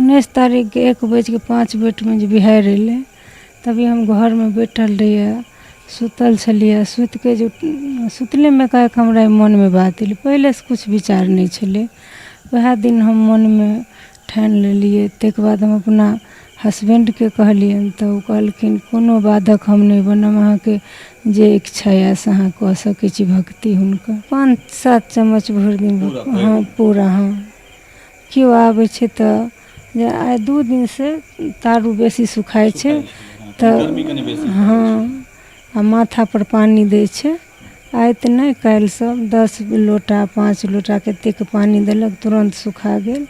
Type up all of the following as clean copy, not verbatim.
19 तारीख के 1:05 में जो बिहार अले तभी हम घर में बैठल रहिए, सुतल छलिए। सुत के जो सुतले में कहे हमरा मन में बात अल, पहले से कुछ विचार नहीं छले। वह दिन हम मन में ठान लेलिए। तक बाद हम अपना हस्बैंड के कहलियन तो कहलखिन कोनो बाधक हम नहीं बनम, अहाँ के जे इच्छा है से अहाँ कह सकै छी भक्ति हुनकर। 5-7 चम्मच भर दिन हाँ पूरा हाँ। क्यों आबै छै तो आइ 2 दिन से तारू बेसी सुखाय छै तो हाँ आ माथा पर पानी दै छै। आइ तो नहीं, काल्हि सब 10 लोटा 5 लोटा कतेक पानी देलक, तुरंत सुखा गेल।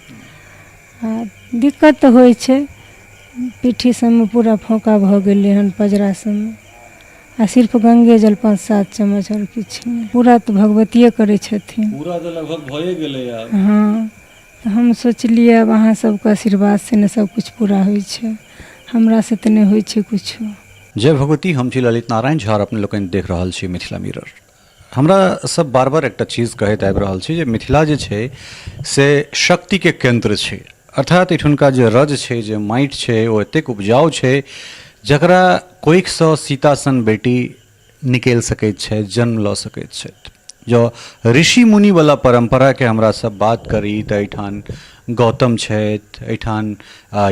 आ दिक्कत होइ छै, पीठी सब में पूरा फोका भ गेलै हन, पजरा सब में। आ सिर्फ गंगे जल 5-7 चम्मच और किछ नहीं। पूरा तो भगवतिये करे छथिन, पूरा तो लगभग भए गेलै यार। हाँ तो हम सोचलिए अब अहाँ सबके आशीर्वाद से ने सब कुछ पूरा होइ छै, हमरा से तो नहीं होइ छै कुछ। जय भगवती। हम छी ललित नारायण झा, अपने लोग देख रहल छी मिथिला मिरर। हमरा सब बार बार एक चीज कहैत आबि रहल छी जे मिथिला जे छै से शक्ति के केंद्र छै। अर्थात एठुनका जे रज छै, जे माटि छै, ओ एतेक उपजाऊ छै जकरा कोइक सँ सीता सन बेटी निकलि सकैत छै, जन्म लऽ सकैत छै। जो ऋषि मुनि वाला परंपरा के हमरा सब बात करी तो एठान गौतम छथि, एठान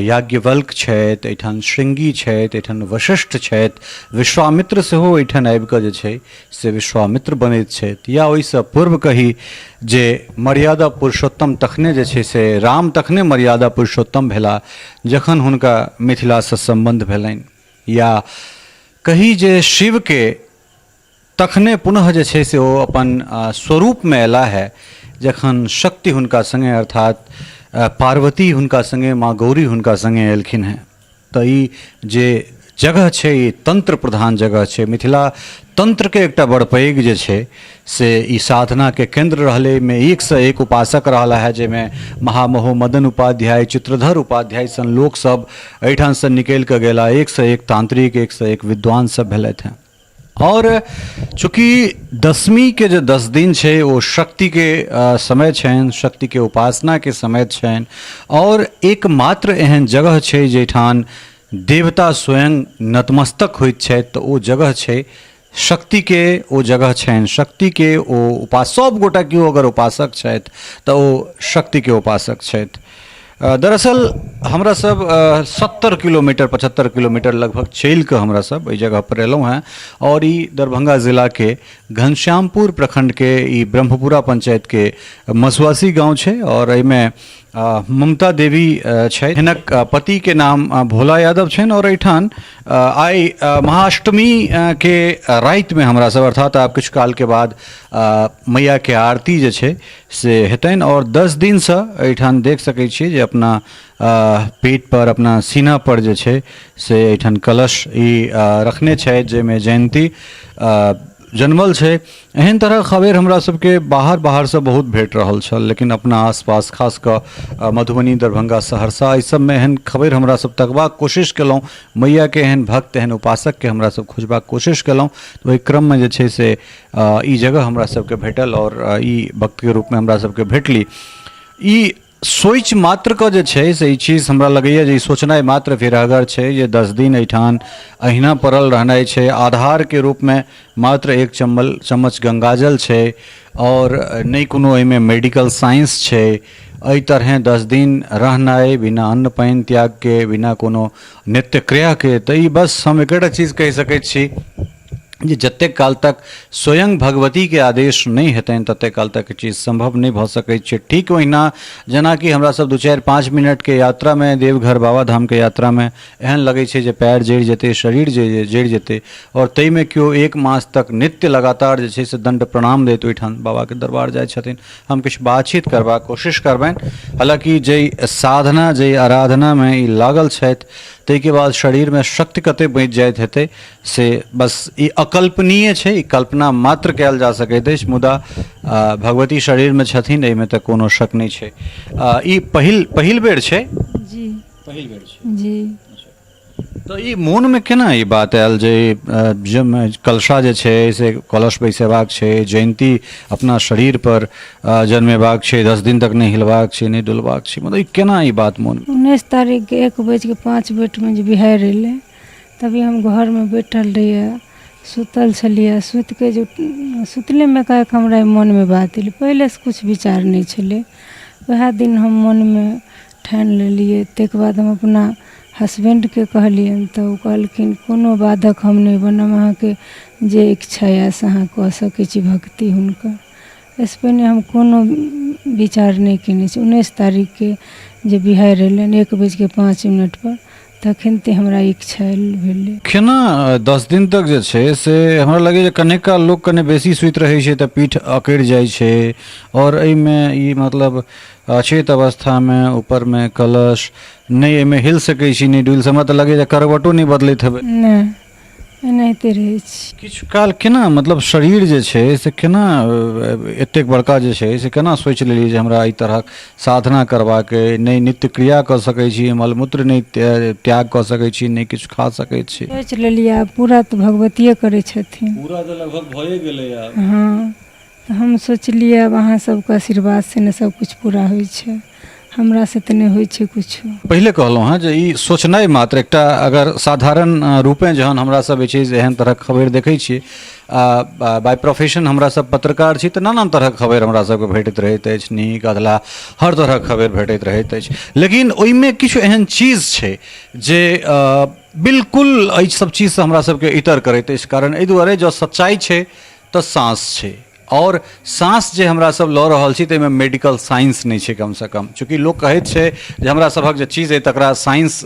याज्ञवल्क छथि, एठान श्रृंगी छथि, एठान वशिष्ठ छथि, विश्वामित्र सेहो एठान आबि कऽ जे छै से विश्वामित्र बनैत छथि। या ओहिसँ पूर्व कही जे मर्यादा पुरुषोत्तम तखने जे छै से राम तखने मर्यादा पुरुषोत्तम भेला जखन हुनका मिथिलासँ सम्बन्ध भेलनि। या कही जे शिव के तखने पुनः जे छै से ओ अपन स्वरूप में अयला है जखन शक्ति हुनका संगे अर्थात पार्वती हुनका संगे, माँ गौरी हुनका संगे एलखिन हैं। तो ई जे जगह छै ई तंत्र प्रधान जगह छै। मिथिला तंत्र के एकटा बड़ पैघ जे छै से ई साधना के केंद्र रहले में 1 से 1 उपासक रहला है, जेमे महामहो मदन उपाध्याय, चित्रधर उपाध्याय सन लोक सब एठान से निकल के गेला। 1 से 1 तांत्रिक, 1 से 1 विद्वान सब भेलथि हैं। और चूँकि दशमी के जो 10 दिन है वो शक्ति के समय छन, शक्ति के उपासना के समय छन। और एकमात्र एहन जगह है जेठान देवता स्वयं नतमस्तक होइत छै, तो वो जगह है शक्ति के, वो जगह छन शक्ति के। वो उपास सब गोटा केओ अगर उपासक छथि तो वो शक्ति के उपासक छथि। दरअसल हमरा सब 70 किलोमीटर 75 किलोमीटर लगभग चल के हमरा सब एहि जगह पर एलहुँ हैं। और ई दरभंगा जिला के घनश्यामपुर प्रखंड के ई ब्रह्मपुरा पंचायत के मसवासी गांव छै। और एहिमे ममता देवी छै, हिनक पति के नाम भोला यादव छनि। और एठान आइ महाअष्टमी के रात में हमरा सब अर्थात आब किछु काल के बाद मैया के आरती जे छै से हेतनि। और 10 दिन से एठान देख सकै छियै जे अपना पेट पर, अपना सीना पर जे छै से एठान कलश ई रखने छै, जेमे जयंती जन्मल छै। एहन तरह खबर हमरा सबके बाहर से बहुत भेट रहल छल, लेकिन अपना आसपास खास कऽ मधुबनी, दरभंगा, सहरसा, इस सब में एहन खबर हमरा सब तकबाक कोशिश केलहुँ। मैया के एहन भक्त, एहन उपासक के हमरा सब खोजबाक कोशिश केलहुँ। तो ओहि क्रम में जे छै से ई जगह हमरा सबके भेटल और ई भक्त के रूप में हमरा सबके भेटली। ई सोच मात्र का जे छै से ई चीज हमरा लगैया जे सोचनाइ मात्र फिरागर छै जे 10 दिन एठान अहिना पड़ल रहनाइ छै। आधार के रूप में मात्र 1 चम्मच गंगाजल छै और नहीं कोनो एहिमे मेडिकल साइंस छै। एहि तरह 10 दिन रहनाइ बिना अन्न पानि त्याग के, बिना कोनो नित्य क्रिया के। तो ई बस हम एकटा चीज कहि सकैत छी जे जते काल तक स्वयं भगवती के आदेश नहीं हेतनि तते काल तक चीज संभव नहीं भ सकैत छै। ठीक ओहिना जेना कि हमरा सब 2-4-5 मिनट के यात्रा में, देवघर बाबा धाम के यात्रा में एहन लगे छै जे पैर जड़ि जेते, शरीर जड़ि जेते। और तई में क्यों 1 मास तक नित्य लगातार जे छै से दंड प्रणाम दैत ओहिठाम बाबा के दरबार जाय छथिन। हम किछु बातचीत करबाक कोशिश करबनि। हालांकि जे साधना, जे आराधना में ई लागल छथि तै के बाद शरीर में शक्ति कते बचि जाइत हेतै से बस ई अकल्पनीय छै, ई कल्पना मात्र कयल जा सकैत अछि। मुदा भगवती शरीर में छथिन, एहिमे तऽ कोनो शक नहीं छै। ई पहिल बेर छै जी, पहिल बेर छै जी। अच्छा। तो ई मोन में केना ई बात आयल जे जब कलशा जे छै से कलश बैसेबाक छै, जयंती अपना शरीर पर जन्मेबाक छै, 10 दिन तक नहीं हिलबाक छै, नहीं डुलबाक छै, मतलब ई केना ई बात मोन में? 19 तारीख के 1:05 में जे बिहारि अयलै तभी हम घरमे बैठल रहिए, सुतल छलिए। सुति के जो सुतलेमे काहे हमरा मोनमे बात अयलै, पहिलेसँ किछु विचार नहीं छलै। वएह दिन हम मोनमे ठानि लेलिए। ताहिके बाद हम अपना हस्बैंडके कहलियनि तऽ ओ कहलखिन कोनो बाधक हम नहीं बनब, अहाँके जे इच्छा यऽ से अहाँ कऽ सकै छी भक्ति हुनकर। एहिसँ पहिने हम कोनो विचार नहीं केने छी। 19 तारीख के जे बिहारि अयलनि 1:05 पर तखन ते हमरा इच्छा भेलै। केना 10 दिन तक जे छै से हमरा लगे जे कनेका लोग कने बेसी सुति रहै छै तऽ पीठ अकड़ि जाइ छै, और एहिमे ई मतलब अचेत अवस्थामे ऊपरमे कलश नहीं, एहिमे हिल सकै छी नहीं डुलि, हमरा तऽ लगे जे करवटो नहीं बदलैत हेबै। नहीं एनाहिते रहै छी। किछु काल केना मतलब शरीर जे छै से केना एतेक बड़का जे छै से केना सोचि लेलियै जे हमरा एहि तरहक साधना करबाक अइ, नहि नित्य क्रिया कऽ सकै छी, मलमूत्र नहीं त्याग कऽ सकै छी, नहीं किछु खा सकै छी? सोचि लेलिए आब पूरा तऽ भगवतिये करै छथिन। पूरा तऽ लगभग भए गेलै आब। हाँ तऽ हम सोचलिए अब अहाँ सबके आशीर्वाद से ने सब कुछ पूरा होइ छै, हमरा से तऽ नहीं होइ छै कुछो। पहिले कहलहुँ हँ जे ई सोचनाइ मात्र एकटा, अगर साधारण रूपे जहन हमरा सब ई चीज एहन तरहक खबरि देखै छी, बाय प्रोफेशन हमरा सब पत्रकार छी, तऽ नाना तरहक खबरि हमरा सबके भेटैत रहैत अछि, नीक अधला हर तरहक खबरि भेटैत रहैत अछि। लेकिन ओहिमे किछु एहन चीज छै जे बिल्कुल एहि सब चीजसँ हमरा सबके इतर करैत अछि। कारण एहि दुआरे जो सच्चाई छै तऽ सांस छै, और सांस जे हमरा सब लऽ रहल छी ताहिमे मेडिकल साइंस नहीं छै कम से कम। चूँकि लोक कहैत छै जे हमरा सभक जे चीज अइ तकरा साइंस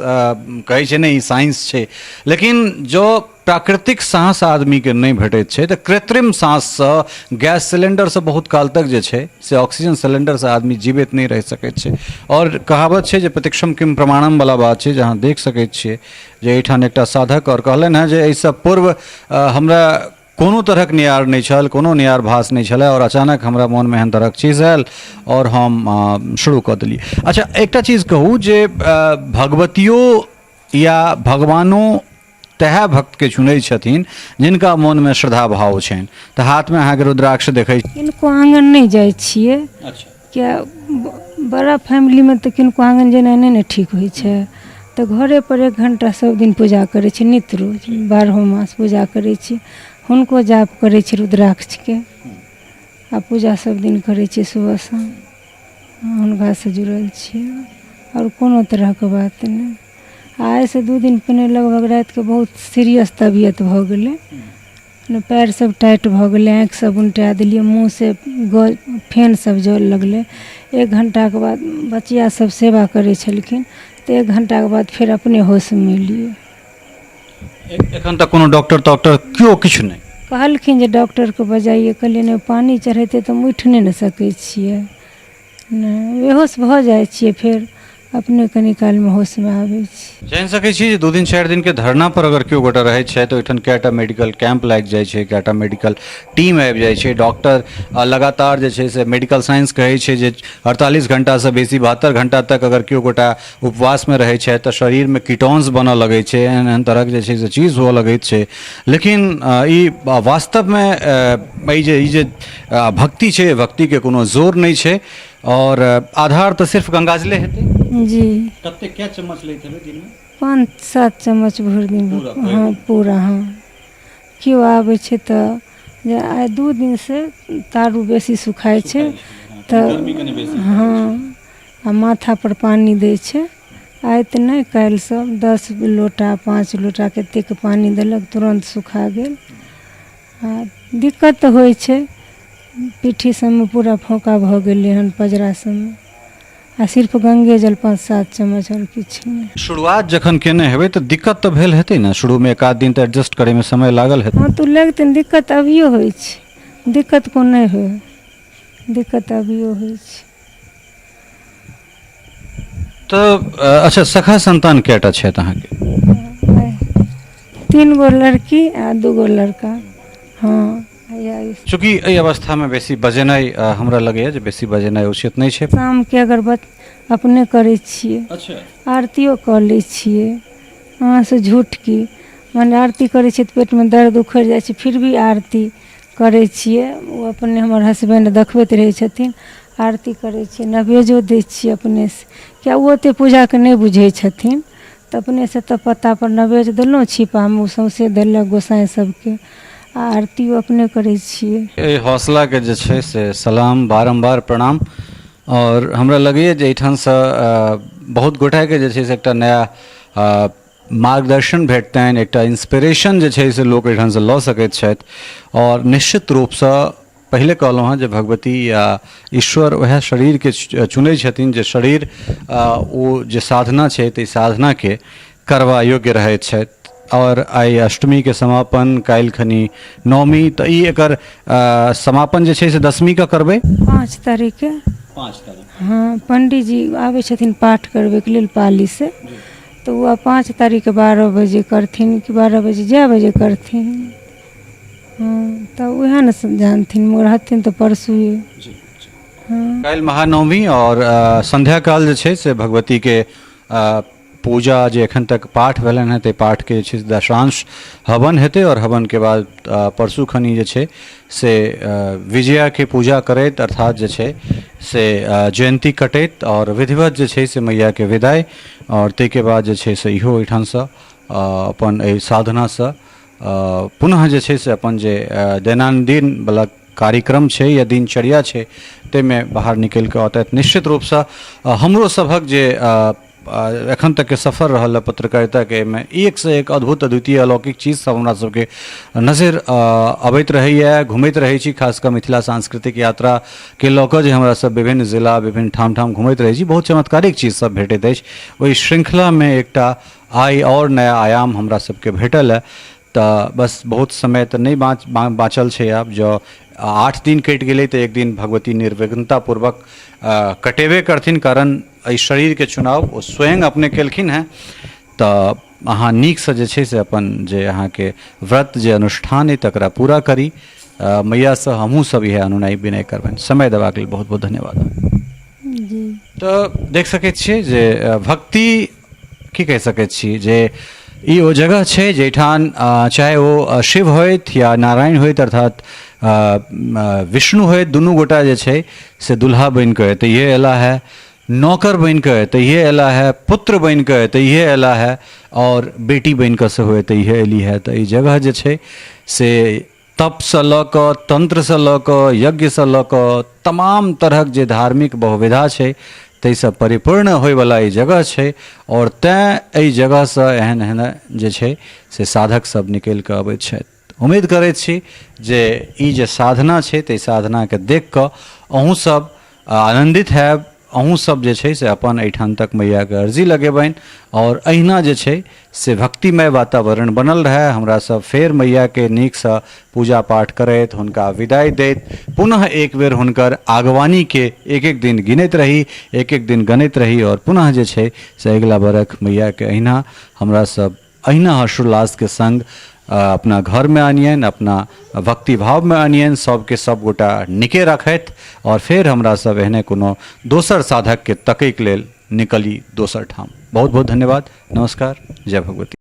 कहै छै, नहीं ई साइंस छै। लेकिन जो प्राकृतिक सांस आदमीके नहीं भेटैत छै तऽ कृत्रिम सांससँ, गैस सिलेंडरसँ बहुत काल तक जे छै से ऑक्सीजन सिलेंडरसँ आदमी जीवित नहीं रहि सकैत छै। और कहावत छै जे प्रतिक्षम किम प्रमाणम वाला बात छै, जहाँ देख सकैत छियै जे एहिठाम एकटा साधक और कहलनि हैं जे एहिसँ पूर्व हमरा कोनो तरहक नियार नहीं छल, कोनो नियार भास नहीं छलै, और अचानक हमरा मोनमे एहन तरहक चीज आयल और हम शुरू कऽ देलिए। अच्छा एकटा चीज कहू जे भगवतियो या भगवानो तहे भक्तके चुनै छथिन जिनका मोनमे श्रद्धा भाव छनि, तऽ हाथमे अहाँके रुद्राक्ष देखै छी? किनको आँगन नहीं जाइ छियै। अच्छा। क्या बड़ा फैमिलीमे तऽ किनको आँगन जेनाइ नहीं ने ठीक होइ छै, तऽ घरे पर 1 घंटा सब दिन पूजा करै छी, नित्य रोज 12 मास पूजा करै छी। हुनको जाप करै छी रुद्राक्षके, आ पूजा सब दिन करै छी सुबह शाम, हुनकासँ जुड़ल छियै, और कोनो तरहके बात नहीं। आइ से 2 दिन पहिने लगभग राति के बहुत सीरियस तबियत भऽ गेलै, पैर सब टाइट भऽ गेलै, आँखि सब उल्टा देलिए, मुँह से फेन सब जल लगलै। 1 घंटा के बाद बचिया सब सेवा करै छलखिन, तऽ 1 घंटा के बाद फिर अपने होश में एलिए। एखन तक कोनो डॉक्टर तॉक्टर क्यों किछु नहीं कहलखिन जे डॉक्टरके बजाइए, कहलिए नहीं पानी चढ़ेतै तऽ हम उठि नहीं ने सकै छियै, नहीं बेहोश भऽ जाइ छियै, फिर अपने कनी कालमे होशमे आबै छी। जानि सकै छी जे 2 दिन 4 दिन के धरना पर अगर केओ गोटा रहैत छै तऽ ओहिठाम कएटा मेडिकल कैंप लागि जाइ छै, कएटा मेडिकल टीम आबि जाइ छै, डॉक्टर लगातार जे छै से मेडिकल साइंस कहै छै जे 48 घंटासँ बेसी 72 घंटा तक अगर केओ गोटा उपवासमे रहै छै तऽ शरीरमे कीटोन्स बनऽ लगै छै, एहन एहन तरहक जे छै से चीज हुअ लगैत छै। लेकिन ई वास्तवमे ई जे भक्ति छै, भक्तिके कोनो जोर नहीं छै, और आधार तऽ सिर्फ गंगाजले हेतै। जी कते क्या चम्मच लैत हेबै दिनमे? 5-7 चम्मच भरि दिन। हाँ पूरा। हाँ केओ आबै छै तऽ जे आइ 2 दिन से तारू बेसी सुखाइ छै तऽ हाँ, आ माथा पर पानी दै छै। आइ तऽ नहीं, काल्हि सब 10 लोटा 5 लोटा कतेक पानी देलक, तुरंत सुखा गेल। आ दिक्कत तऽ होइ छै, पीठी सबमे पूरा फोका भऽ गेलै हन, पजरा सबमे, आ सिर्फ गंगे जल 5-7 चम्मच, और किछु नहीं। शुरुआत जखन केने हेबै तऽ दिक्कत तऽ भेल हेतै ने, शुरूमे 1 आध दिन तऽ एडजस्ट करैमे समय लागल हेतै। हाँ तो लगतै दिक्कत अभियो होइ छै, दिक्कत को नहीं होइ, दिक्कत अभियो होइ छै। तऽ अच्छा सखा संतान कएटा छथि अहाँके? 3 गो लड़की आ 2 गो लड़का। हाँ चूँकि एहि अवस्थामे बेसी बजेनाइ हमरा लगैए जे बेसी बजेनाइ उचित नहीं छै। शामके अगर अपने करै छियै, अच्छा आरतियो कऽ लै छियै, वहाँ से झूठ की माने आरती करै छियै तऽ पेटमे दर्द उखड़ि जाइ छै, फिर भी आरती करै छियै। ओ अपने हमर हसबैंड देखबैत रहै छथिन, आरती करै छियै, नैवेद्यो दै छियै अपनेसँ। किया ओ ओतेक पूजाके नहि बुझै छथिन, तऽ अपनेसँ तऽ पत्तापर नैवेद्य देलहुँ, छिपामे ओ सौँसे देलक गोसाइ सबके, आ आरतियो अपने करै छियै। एहि हौसलाके जे छै से सलाम, बारम्बार प्रणाम। और हमरा लगैए जे एहिठामसँ बहुत गोटाके जे छै से एकटा नया मार्गदर्शन भेटतनि, एकटा इंस्पिरेशन जे छै से लोक एहिठामसँ लऽ सकैत छथि। और निश्चित रूपसँ पहिले कहलहुँ हँ जे भगवती या ईश्वर वएह शरीरके चुनै छथिन जे शरीर ओ जे साधना छै ताहि साधनाके करबा योग्य रहैत छथि। और आइ अष्टमी के समापन, काल्हि खनी नवमी, तऽ ई एकर समापन जे छै से दशमी का करबै 5 तारीखके। 5 तारीख। हाँ, पंडित जी आबै छथिन पाठ करबैके लेल पाली से, तो वह 5 तारीख के 12 बजे करथिन कि 12 बजे जै बजे करथिन। हाँ, तब वह न सब जानथिन, मगर हथिन तो परसुए। हाँ, काल्हि महानवमी और संध्या काल जे छै से भगवती के पूजा जे एखन तक पाठ भेलनि हेँ ताहि पाठके जे छै से दशांश हवन हेतै, और हवन के बाद परसू खनी जे छै से विजया के पूजा करैत, अर्थात जे छै से जयंती कटैत और विधिवत जे छै से मैया के विदाई, और ताहिके बाद जे छै से इहो ओहिठामसँ अपन एहि साधनासँ पुनः जे छै से अपन जे दैनन्दिन वला कार्यक्रम छै या दिनचर्या छै ताहिमे बाहर निकलि कऽ औतथि। निश्चित रूपसँ हमरो सभक जे एखन तक के सफ़र रहल है पत्रकारिता के, में एक से एक अद्भुत अद्वितीय अलौकिक चीज सब हमरा सबके नजर अबैत रहैए, घुमैत रहै छी। खासकर मिथिला सांस्कृतिक यात्रा के लऽ कऽ जे हमरा सब विभिन्न जिला, विभिन्न ठाम ठाम घुमैत रहै छी, बहुत चमत्कारिक चीज सब भेटैत अछि। ओहि श्रृंखलामे एकटा आइ और नया आयाम हमरा सबके भेटल है। तऽ बस बहुत समय तऽ नहीं बाँचल छै आब। जो 8 दिन कटि गेलै तऽ एक दिन भगवती निर्विघ्नतापूर्वक कटेबे करथिन, कारण एहि शरीरके चुनाव ओ स्वयं अपने केलखिन हेँ। तऽ अहाँ नीकसँ जे छै से अपन जे अहाँके व्रत जे अनुष्ठान अइ तकरा पूरा करी। मैयासँ हमहूँ सब इएह अनुनय विनय करबनि। समय देबाक लेल बहुत बहुत धन्यवाद। जी। तऽ देख सकैत छियै जे भक्ति की कहि सकैत छी जे ई ओ जगह छै जाहिठाम चाहे ओ शिव होइत या नारायण होइत, अर्थात विष्णु होइत, दुनू गोटा जे छै से दुल्हा बनि कऽ एतहिए अयला है, नौकर बनि कऽ एतहिए अयला है, पुत्र बनि कऽ एतहिए अयला है, और बेटी बनि कऽ सेहो एतहिए अयली है। तऽ ई जगह जे छै से तपसँ लऽ कऽ, तंत्रसँ लऽ कऽ, यज्ञसँ लऽ कऽ, तमाम तरहक जे धार्मिक बहुविधा छै ताहिसँ परिपूर्ण होयवला ई जगह छै। और तैँ एहि जगहसँ एहन एहन जे छै से साधक सब निकलि कऽ अबैत छथि। उम्मीद करैत छी जे ई जे साधना छै ताहि साधनाके देख कऽ अहूँ सब आनन्दित हैब, अहूँ सब जे छै से अपन एहिठाम तक मैयाके अर्जी लगेबनि, और अहिना जे छै से भक्तिमय वातावरण बनल रहै। हमरा सब फेर मैयाके नीकसँ पूजा पाठ करैत, हुनका विदाई दैत, पुनः एक बेर हुनकर आगवानीके एक एक दिन गिनैत रही, एक एक दिन गनैत रही, और पुनः जे छै से अगिला बरख मैयाके अहिना हमरा सब अहिना हर्षोल्लासके संग अपना घरमे आनियनि, अपना भक्ति भावमे आनियनि, सबके सब गोटा नीके रखैत, और फेर हमरा सब एहने कोनो दोसर साधकके तकैके लेल निकली दोसर ठाम। बहुत बहुत धन्यवाद। नमस्कार। जय भगवती।